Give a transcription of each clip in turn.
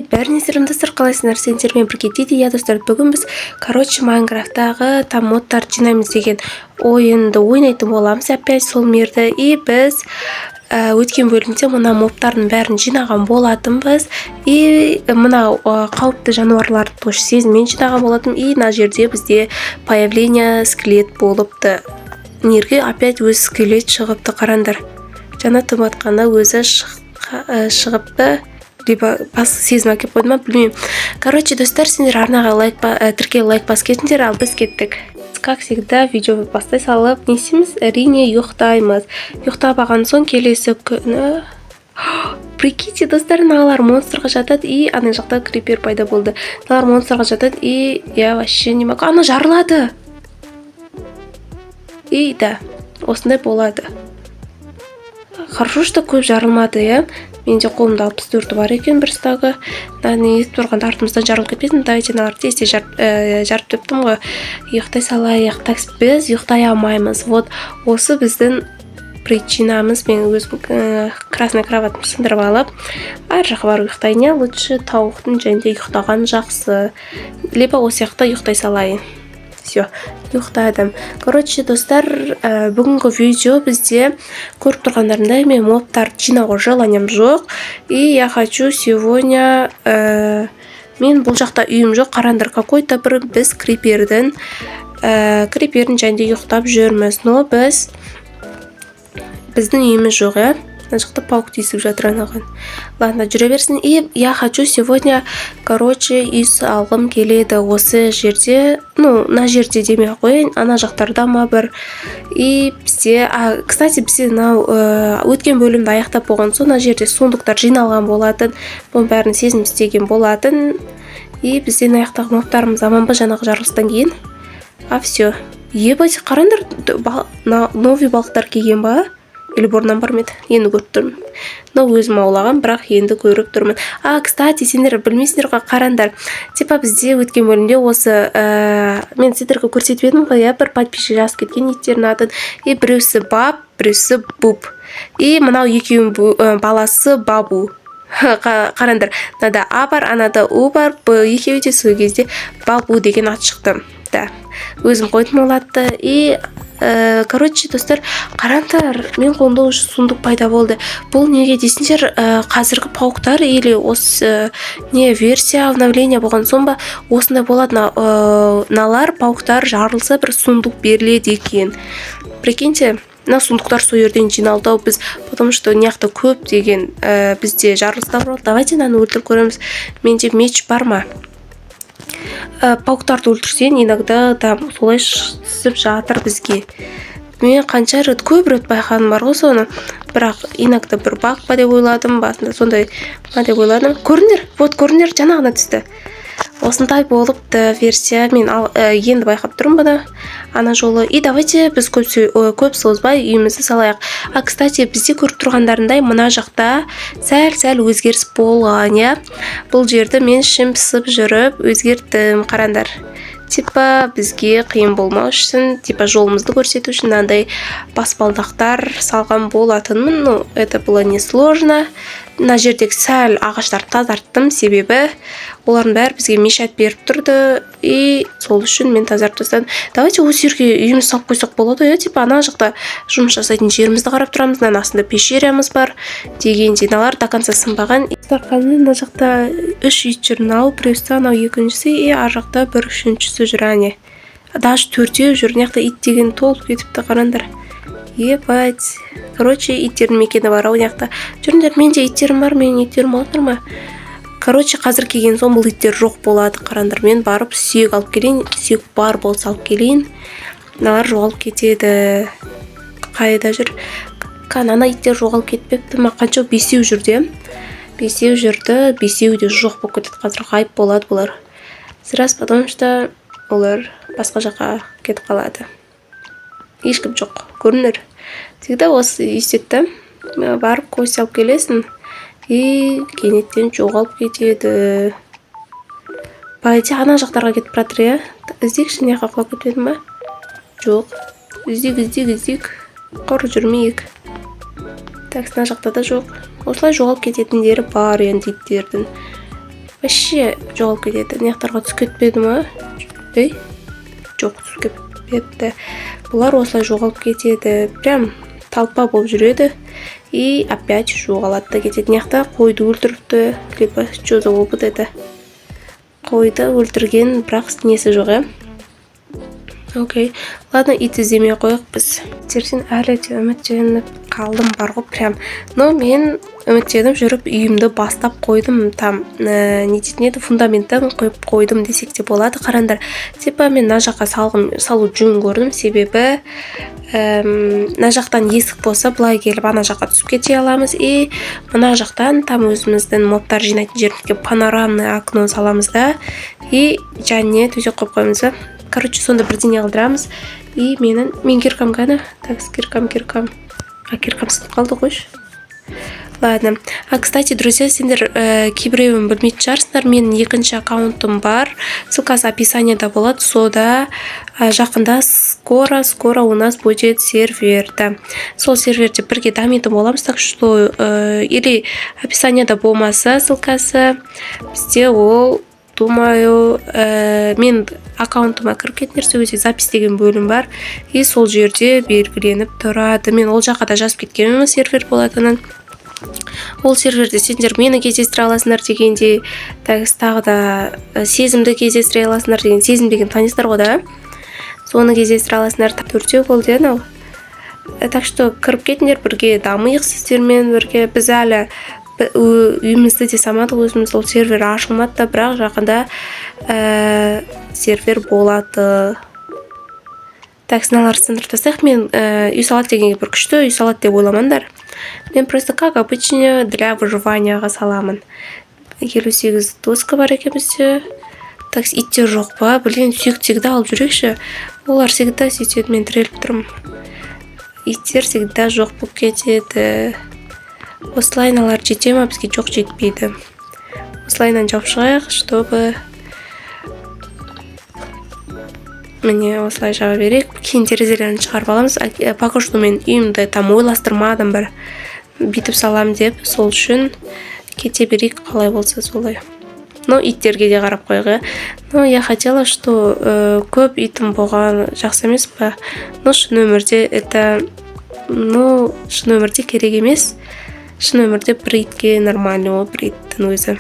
бәріне сәлем достар, қалайсыңдар? Сендермен бірге дейді. Я достар, бүгін біз Майнкрафттағы там модтар жинаймыз деген ойынды ойнайтын боламыз. Опять сол мерді. И біз өткен бөлімде мына мобтардың бәрін жинаған болатынбыз. И мына қауіпті жануарларды тоже сезіммен жинаған болатым. И мына жерде бізде появление скелет болыпты. Нерге опять өз скелет шығыпты, қарандар. Жана тыматқанда өзі шығыпты. Либо бас сезім әкеп қойды ма, білмеймін. Короче, достар, сендер арнаға тіркел лайк бас кетіңдер, ал біз кеттік. Как всегда, видео бастай салып, не істейміз? Әрине ұйықтаймыз. Ұйықтап алған соң келесі күні... Прикиньте, достар, мыналар монстрға жатады, и ана жақта крипер пайда болды. Мыналар монстрға жатады, и я вообще не могу. Ана жарылады. И да, осындай болады. Хорошо, что көп жарылмады, я. Менде қолымда 64 бар екен бір стағы. Не етіп тұрғанда артымыздан жарылып кетпесін. Давайте налар тесте жарып төптім ғой. Ұйықтай салайық. Біз ұйықтай алмаймыз. Вот осы біздің причинамыз. Мен өзім красный кроватым сындырып алып, ар жаққа барып ұйықтайын. Лучше тауықтың жәнде ұйықтаған жақсы. Либо осы жақта ұйықтай салайын. Все, ұйықтадым. Короче, достар, бүгінгі видео бізде көріп тұрғандарында мен мобтар жинауға желанием жоқ. И я хочу сегодня... мен бұл жақта үйім жоқ, қарандар какой-то бір біз крипердің жәнде ұйықтап жүрміз. Но біздің үйіміз жоқ, я? Мына жақта паук тесіп жатыр анаған. Ладно, жүре берсін. И я хочу сегодня, короче, үй салғым келеді осы жерде. Ну, на жерде демей қойын, ана жақтарда ма бір. И бізде, кстати, бізде өткен бөлімді аяқтап болған соң, на жерде сундықтар жиналған болатын. Бұл бәрін сезім істеген болатын. И бізден аяқтағы мобтарымыз аманба жаңағы жарылыстан кейін. Все. Ебать, қарандар, новый балықтар келген ба? Или бұрыннан бар ма еді? Енді көріп тұрмын. Но өзім аулаған, бірақ енді көріп тұрмын. Кстати, сендер білмейсіңдер ғой, қарандар. Типа бізде өткен бөлімде осы мен сендерге көрсетіп едім ғой, бір подписчик жазып кеткен иттердің атын. И біреусі Баб, біреусі Буб. И мынау екеуінің баласы Бабу. Қарандар, мынада А бар, анада У бар. Екеуі де сол кезде Бабу деген ат шықты. Да. Өзім қойдым ол атты. И короче, достар, қараңдар, мен қолымда уже сундық пайда болды. Бұл неге дейсіңдер, қазіргі пауықтар или осы не версия обновления болған соң ба, осындай болады. Налар пауықтар жарылса бір сундық беріледі екен. Прикиньте, мына сундықтар сол жерден жиналды біз, потому что неяқта көп деген бізде жарылыстар болды. Давайте наны өлтіріп көреміз. Менде меч бар ма? Пауықтарды өлтірсен, иногда там солай түсіп жатыр бізге. Мен қанша рет, көп рет байқаным бар ғой соны. Бірақ иногда бір баг па деп ойладым, басында сондай ма деп ойладым. Көріңдер, вот көріңдер, жаңағына түсті. Осындай болыпты версия, мен енді байқап тұрмын бұны ана жолы. И давайте біз көп созбай үйімізді салайық. Кстати, бізде көріп тұрғандарындай мына жақта сәл өзгеріс болған, я? Бұл жерді мен ішім пысып жүріп өзгерттім, қарандар. Типа бізге қиын болмау үшін, типа жолымызды көрсету үшін мынандай баспалдақтар салған болатынмын. Ну, это было не сложно. Мына жердегі сәл ағаштарды тазарттым, себебі олардың бәрі бізге мешать беріп тұрды. И сол үшін мен тазартып тастадым. Давайте осы жерге үйіміз салып қойсақ болады, я? Типа ана жақта жұмыс жасайтын жерімізді қарап тұрамыз. Мына астында пещерамыз бар деген диналар до конца сынбаған. Мына жақта 3 ит жүр, мынау біреусі, анау екіншісі, и ар жақта бір үшіншісі жүр, әне. Даже 4-еу жүр, неяқта ит деген толып кетіпті, қарандар. Ебать. Короче, иттердің мекені бар, ау неяқта. Жүріңдер, менде иттерім бар, менің иттерім отыр ма? Короче, қазір келген соң бұл иттер жоқ болады, қарандар. Мен барып сүйек алып келейін, сүйек бар болса алып келейін. Мыналар жоғалып кетеді. Қайда жүр? Ана иттер жоғалып кетпепті ма? Қанша 5-еу жүрді. 5-еу жүрді, 5-еу де жоқ болып кетеді. Қазір ғайып болады бұлар. Сірас, потому что олар басқа жаққа кетіп қалады. Ешкім жоқ, көрінер. Всегда осы есетті. Барып көз алып келесің. И кенеттен жоғалып кетеді. Байте ана жақтарға кетіп жатыр, я? Іздейікші, неға құлап кетеді ма? Жоқ. Іздейік. Құр жүрмейік. Так, мына жақта да жоқ. Осылай жоғалып кететіндері бар енді иттердің. вообще жоғалып кетеді. Мына түсіп кетпеді ма? Жоқ, түсіп кетпепті. Бұлар осылай жоғалып кетеді. Прям толпа болып жүреді. И опять жоғалады да кетеді. Мына қойды өлтіріпті. Либо что за опыт это? Қойды өлтірген, бірақ несі жоқ, Окей. Ладно, ит іздемей қояйық біз. Иттерден әлі де үміттеніп қалдым бар ғой, прям. Но мен үміттеніп жүріп үйімді бастап қойдым. Там не дейтін еді, фундаментті қойып қойдым десек те болады. Қараңдар. Типа мен мына жаққа салу жөн көрдім. Себебі мына жақтан есік болса, былай келіп ана жаққа түсіп кете аламыз. И мына жақтан там өзіміздің мобтар жинайтын жерімізге панорамный окно саламыз да. И және төсек қойып қоймыз да. Короче, сонда бірдеңе қылдырамыз. И мен киркам ғана. Так, киркам. Киркам сынып қалды қойшы. Ладно. Кстати, друзья, сендер кейбіреуін білмейтін шығарсыңдар. Менің екінші аккаунтым бар. Ссылкасы описанияда болады. Сода жақында скоро у нас будет сервер. Сол серверде бірге дамитын боламыз. Так что или описанияда болмаса ссылкасы, бізде ол думаю, мен аккаунтыма кіріп кетіңдер, өзі запись деген бөлім бар. И сол жерде белгіленіп тұрады. Мен ол жаққа да жазып кеткенмін сервер болатынын. Ол серверде сендер мені кездестіре аласыңдар дегенде, тағы да сезімді кездестіре аласыңдар деген, сезім деген танисыңдар ғой да. Соны кездестіре аласыңдар. Төртеу болды анау. Так что кіріп кетіңдер, бірге дамиық сіздермен бірге. Біз әлі үйімізді де самадық, өзіміз ол сервер ашылмады да, бірақ жақында сервер болады. Так, сыналар сындырып тастайық. Мен үй салат дегенге бір күшті үй салат деп ойламаңдар. Мен просто как обычно для выживанияға саламын. 58 доска бар екенбізде. Так, иттер жоқ па? Блин, сүйектегді алып жүрекші. Олар всегда сөйтеді, мен тіреліп тұрмын. Иттер всегда жоқ болып кетеді. Осылайналар жете ма, бізге жоқ жетпейді. Осылайнан жауып шығайық, чтобы міне осылай жаба берейік. Кейін терезелерін шығарып аламыз. Пока что мен үйімді там ойластырмадым, бір бүйтіп салам деп, сол үшін кете берейік, қалай болса солай. Но иттерге де қарап қойғы. Но я хотела, что көп итім болған жақсы емес па? Но шын өмірде керек емес. Шын өмірде бір итке нормальный ол, бір иттің өзі.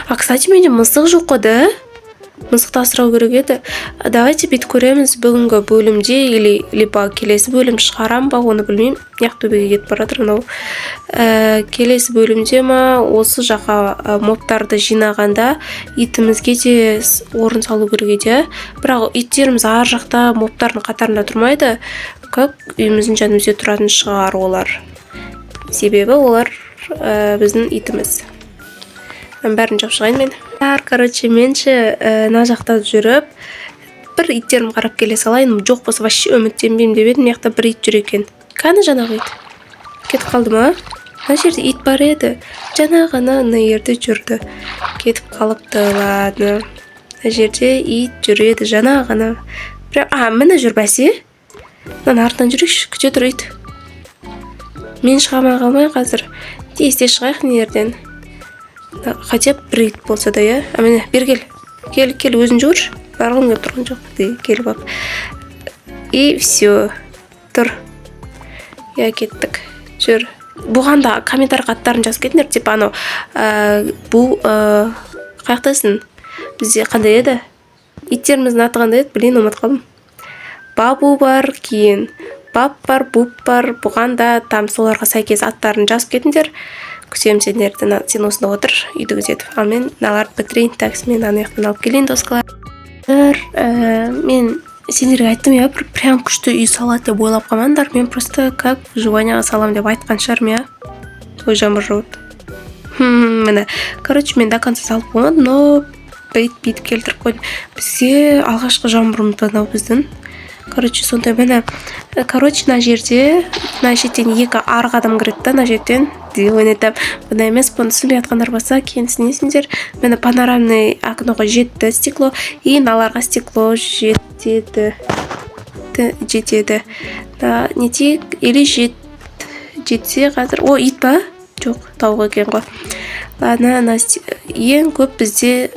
Кстати, менде мысық жоқ қой, да? Мысықты асырау керек еді. Давайте бит көреміз бүгінгі бөлімде, или либо келесі бөлім шығарам ба, оны білмеймін. Яқтөбеге кетіп баратыр мынау. Келесі бөлімде ма, осы жаққа мобтарды жинағанда итімізге де орын салу керек еді. Бірақ иттеріміз ар жақта мобтардың қатарында тұрмайды. Как үйіміздің жанымызда тұратын шығар олар. Себебі олар біздің итіміз. Бәрін жауып шығайын мен. Короче, менші на жақта жүріп, бір иттерім қарап келе салайын. Жоқ болса, вообще үміттенбеймін деп едім. Яқта бір ит жүр екен. Қаны жаңағы ит? Кетіп қалды ма? Мына жерде ит бар еді. Жаңағына мына жерде жүрді. Кетіп қалыпты, ладно. Мына жерде ит жүреді жаңағына. Міне жүр бәсе. Мына артынан жүрейікші, күте тұр ит. Мен шығама қалмай қазір. Тесте шығайық мына жерден. Хотя бір ит болса да, я. Міне, бер кел. Кел, өзін жүрші. Барғым деп тұрған жоқ. Келіп ап. И все. Тұр. Я кеттік. Жүр. Бұғанда комментарий аттарын жазып кетіңдер. Типа анау, бұл қаяқтасың? Бізде қандай еді? Иттеріміздің аты қандай еді? Блин, ұмыт қалдым. Бабу бар, кейін бап бар, буп бар. Бұғанда там соларға сәйкес аттарын жазып кетіңдер. Күсем сендерді, сен осында отыр, үйді күзетіп. Ал мен наларды бітірейін, такс мен аны яқтан алып келейін, доскалар. Мен сендерге айттым, я бір прям күшті үй салат деп ойлап қалмаңдар. Мен просто как выживанияға салам деп айтқан шығармын, я. Ой, жаңбыр жауды. Міне, короче, мен до конца салып болмады, но бүйтіп келтіріп қойдым. Бізге алғашқы жаңбырымды анау біздің. Короче, сондай міне. Короче, на жерде, на шеттен екі арғы адам кіреді да, на жерден. Ойнайтам. Бұна емес, бұны түсінбей атқандар болса, кейін түсінесіңдер. Мені панорамный окноға жетті стекло, и наларға стекло жетеді. Не тек, или жетсе қазір. О, ит па? Жоқ, тауық екен ғой. Ладно, ең көп бізде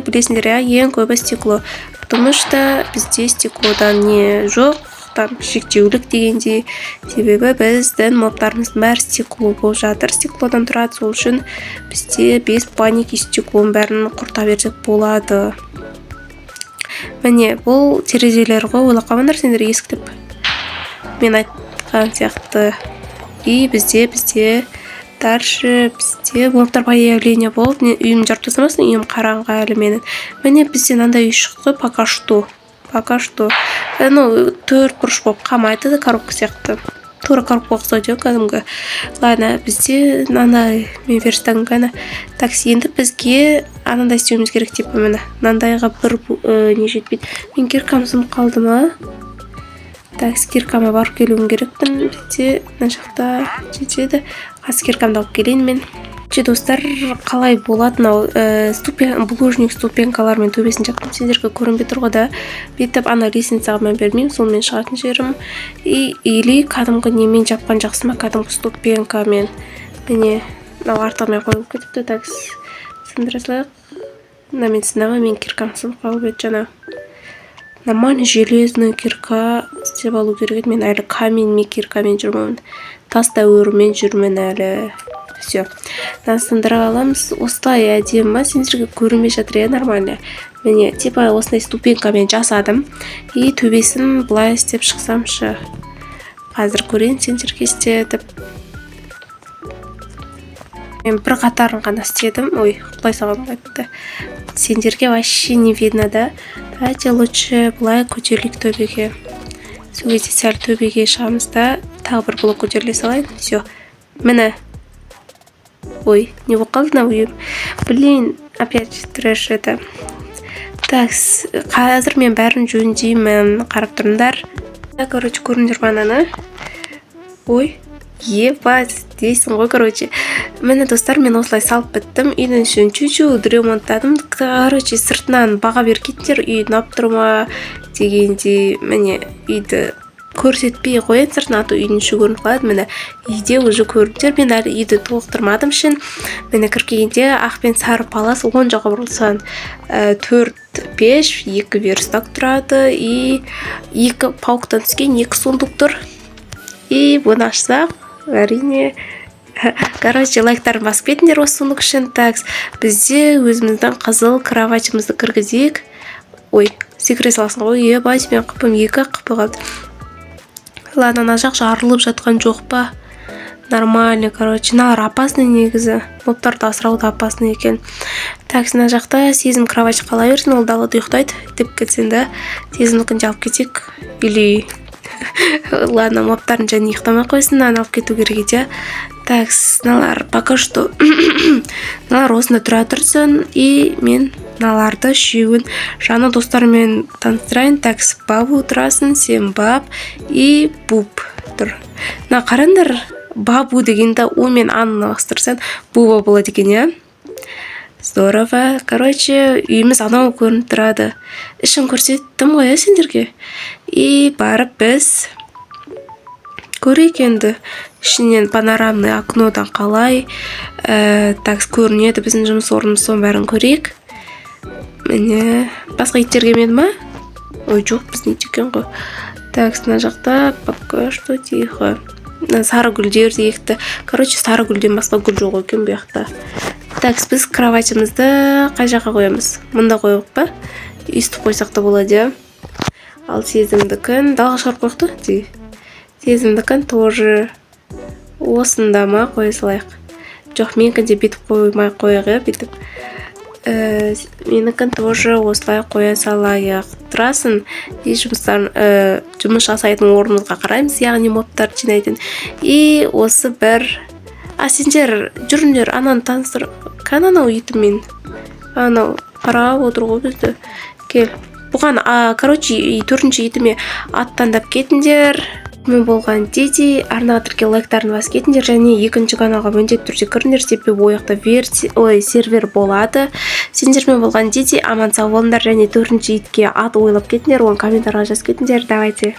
білесіңдер, ең көбі стекло. Потому что бізде стеклодан не жоқ, там шектеулік дегендей. Себебі біздің мобтарымыздың бәрі стекло болып жатыр. Стеклодан тұрады, сол үшін бізде 5 паники стеклоның бәрін құрта берсек болады. Міне, бұл терезелер ғой, ойлап қалмаңдар сендер есік деп. Мен айтқан сияқты. И бізде дальше бізде мобтар появление болды. Үйім жарып тастамасын, үйім қараңғы әлі менің. Міне бізде мынандай үй шықты, пока что. Ну, 4 бұрыш болып қалмайды, коробка сияқты. Тура коробка ұқсайды кәдімгі. Ладно, бізде мынандай мен верстан ғана. Так, енді бізге анандай істеуіміз керек деп міне. Мынандайға бір не жетпейді. Мен киркамсым қалды ма? Так, киркама барып келуім керекпін. Бізде мына жақта жетеді. Киркамды алып келейін мен. Достар, қалай болады мынау булыжник ступенькалармен төбесін жаптым. Сендерге көрінбей тұр ғой да. Бүйтіп ана лестницаға мән бермеймін, сонымен шығатын жерім. Или кәдімгі немен жапқан жақсы ма, кәдімгі ступенькамен. Міне, мынау артығымен қойып кетіпті. Так, сындыра салайық. Мен сынама, мен киркамсым қалып еді жаңа. Нормальный железный кирка істеп алу керек еді. Мен әлі каменмен киркамен жүрмін. Тас дәуірімен жүрмін әлі. Все. Сындыра аламыз. Осылай әдемі, сендерге көрінбей жатыр, нормально. Міне, типа осындай ступенькамен жасадым. И төбесін былай істеп шықсамшы. Қазір көрейін сендерге істедіп. Мен бір қатарын ғана істедім. Ой, құлай саған қайтты. Сендерге вообще не видно, да? Давайте лучше былай көтерілік төбеге. Сол кезде сәл төбеге шығамыз да, тағы бір блок көтеріле салайын. Все. Міне. Ой, не болып қалды үйім. Блин, опять трэш это. Так, қазір мен бәрін жөндеймін, қарап тұрыңдар. Короче, көріңдер бананы. Ой, ебать, дейсің ғой, короче. Міне достар, мен осылай салып біттім. Үйдің ішін чуть-чуть ремонттадым. Короче, сыртынан баға беркеттер, үй ұнап тұрма дегенде, міне үйді көрсетпей қойын сыртынан, аты үйдің іші көрініп қалады. Міне үйде уже көрінтер. Мен әлі үйді толықтырмадым үшін. Мені кіргенде ақ пен сары палас оң жаққа бұрылсан 4 пеш, 2 верстак тұрады. И 2 пауктан түскен 2 сундук тұр. И бұны ашсақ, әрине, короче, лайктарын басып кетіңдер осы сундук үшін. Так, бізде өзіміздің қызыл кроватьымызды кіргізейік. Ой, секіре саласың ғой, ебать, мен қыпым 2 қыпы қалды. Ладно, ана жақ жарылып жатқан жоқ па? Нормально, короче. Налар опасный негізі. Мобтарды асырауды опасный екен. Так, ана жақта сезім кровать қала берсін, ол далада ұйықтайды деп кетсен да. Сезімдікін алып кетейік. Или ладно, мобтарын және ұйықтамай қойсын, ана алып кету керек еді. Так, налар пока что налар осында тұра тұрсын, и мен наларды үшеуін жаңа достармен таныстырайын. Так, бабу тұрасың, сен баб и буб тұр. Қараңдар, бабу дегенде о мен анны астырсаң, буба болады екен, я? Здорово. Короче, үйіміз анау көрініп тұрады. Ішін көрсеттім ғой, сендерге. И барып біз көрейік енді. Ішінен панорамный окнодан қалай так көрінеді, біздің жұмыс орнымыз соның бәрін көрейік. Міне, басқа иттер келмеді ма? Ой, жоқ, біздің ит екен ғой. Так, мына жақта пока что тихо. Сары гүлдер дейікті. Короче, сары гүлден басқа гүл жоқ екен бұл жақта. Так, біз кроватьымызды қай жаққа қоямыз? Мұнда қойып па? Үстіп қойсақ та болады. Ал сезімдікін далға шығарып қойықты? Сезімдікін тоже осында ма қоя салайық? Жоқ, менікін де бетіп қоймай қойығы, бетіп. Менікін тоже осылай қоя салайық. Тұрасын, жұмыс жасайтын орнымызға қараймыз, яғни мобтар жинайтын. И осы бір... сендер жүріңдер, ананы таныстыр. Анау етімен. Анау қарап отыр ғой бізді. Кел. Бұған, короче, 4-ші етіме аттандап кетіндер. Мен болған Диди, арнаға тірке лайктарын бас кетіндер, және 2-ші каналға міндетті түрде кіріңдер, себебі ояқта сервер болады. Сендермен болған Диди, аман сау болыңдар, және 4-ші итке ат ойлап кетіндер, оны комментарға жаз кетіндер. Давайте.